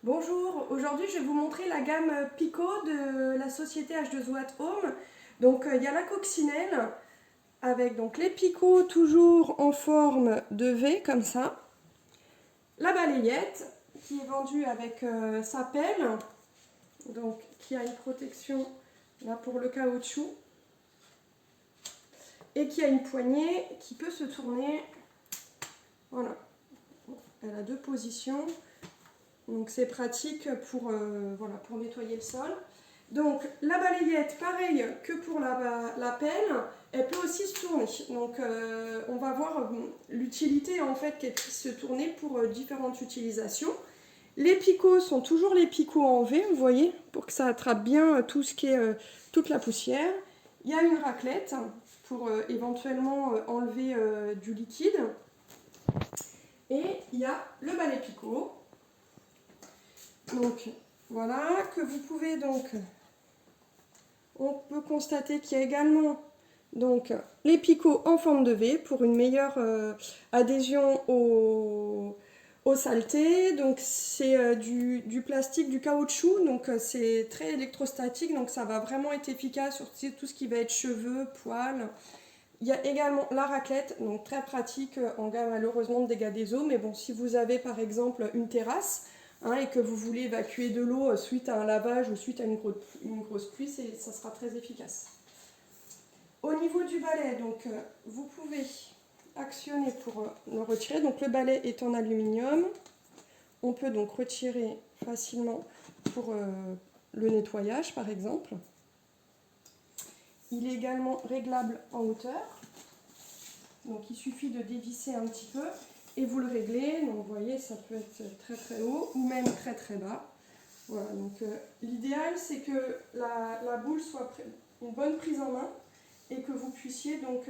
Bonjour, aujourd'hui je vais vous montrer la gamme Pico de la société H2O at Home. Donc il y a la coccinelle avec donc les picots toujours en forme de V comme ça. La balayette qui est vendue avec sa pelle, donc qui a une protection là pour le caoutchouc et qui a une poignée qui peut se tourner. Voilà, elle a deux positions. Donc c'est pratique pour, voilà, pour nettoyer le sol. Donc la balayette, pareil que pour la pelle, elle peut aussi se tourner. Donc on va voir l'utilité en fait qu'elle puisse se tourner pour différentes utilisations. Les picots sont toujours les picots en V, vous voyez, pour que ça attrape bien tout ce qui est toute la poussière. Il y a une raclette pour éventuellement enlever du liquide. Et il y a le balai picot. Donc voilà, que vous pouvez donc, on peut constater qu'il y a également donc les picots en forme de V pour une meilleure adhésion aux saletés. Donc c'est du plastique, du caoutchouc, donc c'est très électrostatique, donc ça va vraiment être efficace sur tout ce qui va être cheveux, poils. Il y a également la raclette, donc très pratique en cas malheureusement de dégâts des eaux, mais bon, si vous avez par exemple une terrasse, et que vous voulez évacuer de l'eau suite à un lavage ou suite à une grosse pluie, ça sera très efficace. Au niveau du balai, donc, vous pouvez actionner pour le retirer. Donc le balai est en aluminium. On peut donc retirer facilement pour le nettoyage par exemple. Il est également réglable en hauteur. Donc il suffit de dévisser un petit peu et vous le réglez. Donc vous voyez, ça peut être très très haut ou même très très bas. Voilà, donc l'idéal c'est que la boule soit une bonne prise en main et que vous puissiez donc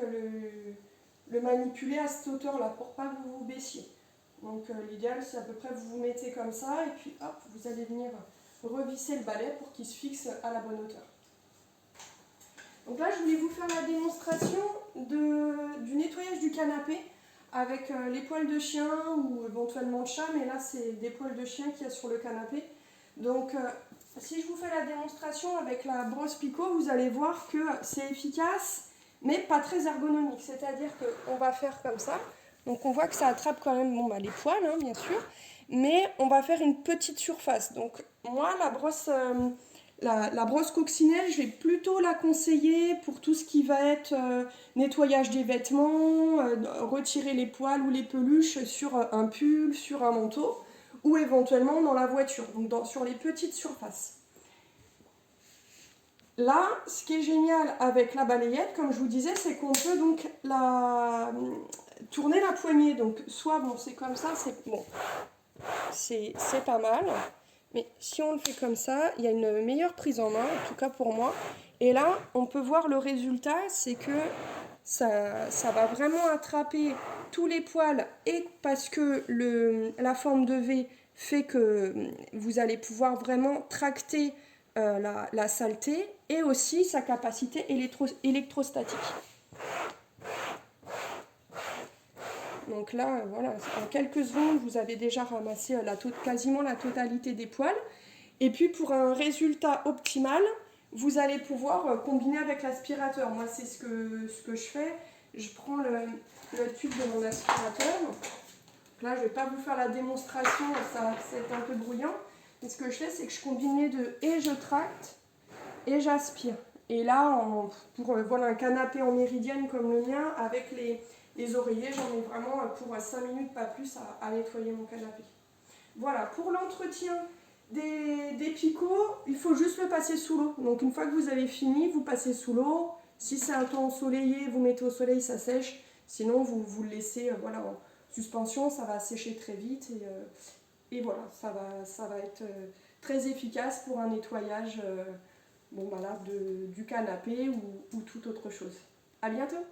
le manipuler à cette hauteur là pour pas que vous vous baissiez. Donc l'idéal c'est à peu près vous vous mettez comme ça et puis hop, vous allez venir revisser le balai pour qu'il se fixe à la bonne hauteur. Donc là je voulais vous faire la démonstration du nettoyage du canapé avec les poils de chien ou éventuellement de chat, mais là c'est des poils de chien qu'il y a sur le canapé. Donc si je vous fais la démonstration avec la brosse Pico, vous allez voir que c'est efficace mais pas très ergonomique, c'est-à-dire qu'on va faire comme ça, donc on voit que ça attrape quand même les poils bien sûr, mais on va faire une petite surface. Donc moi la brosse coccinelle, je vais plutôt la conseiller pour tout ce qui va être nettoyage des vêtements, retirer les poils ou les peluches sur un pull, sur un manteau, ou éventuellement dans la voiture, donc sur les petites surfaces. Là, ce qui est génial avec la balayette, comme je vous disais, c'est qu'on peut donc tourner la poignée. Donc soit, bon, c'est comme ça, c'est pas mal. Mais si on le fait comme ça, il y a une meilleure prise en main, en tout cas pour moi. Et là, on peut voir le résultat, c'est que ça va vraiment attraper tous les poils, et parce que la forme de V fait que vous allez pouvoir vraiment tracter la saleté, et aussi sa capacité électrostatique. Donc là, voilà, en quelques secondes, vous avez déjà ramassé quasiment la totalité des poils. Et puis pour un résultat optimal, vous allez pouvoir combiner avec l'aspirateur. Moi, c'est ce que je fais. Je prends le tube de mon aspirateur. Donc là, je ne vais pas vous faire la démonstration, ça c'est un peu bruyant. Mais ce que je fais, c'est que je combine les deux. Et je tracte et j'aspire. Et là, pour un canapé en méridienne comme le mien, avec les oreillers, j'en ai vraiment pour 5 minutes, pas plus, à nettoyer mon canapé. Voilà, pour l'entretien des picots, il faut juste le passer sous l'eau. Donc une fois que vous avez fini, vous passez sous l'eau. Si c'est un temps ensoleillé, vous mettez au soleil, ça sèche. Sinon, vous le laissez en suspension, ça va sécher très vite. Et voilà, ça va être très efficace pour un nettoyage du canapé ou toute autre chose. À bientôt!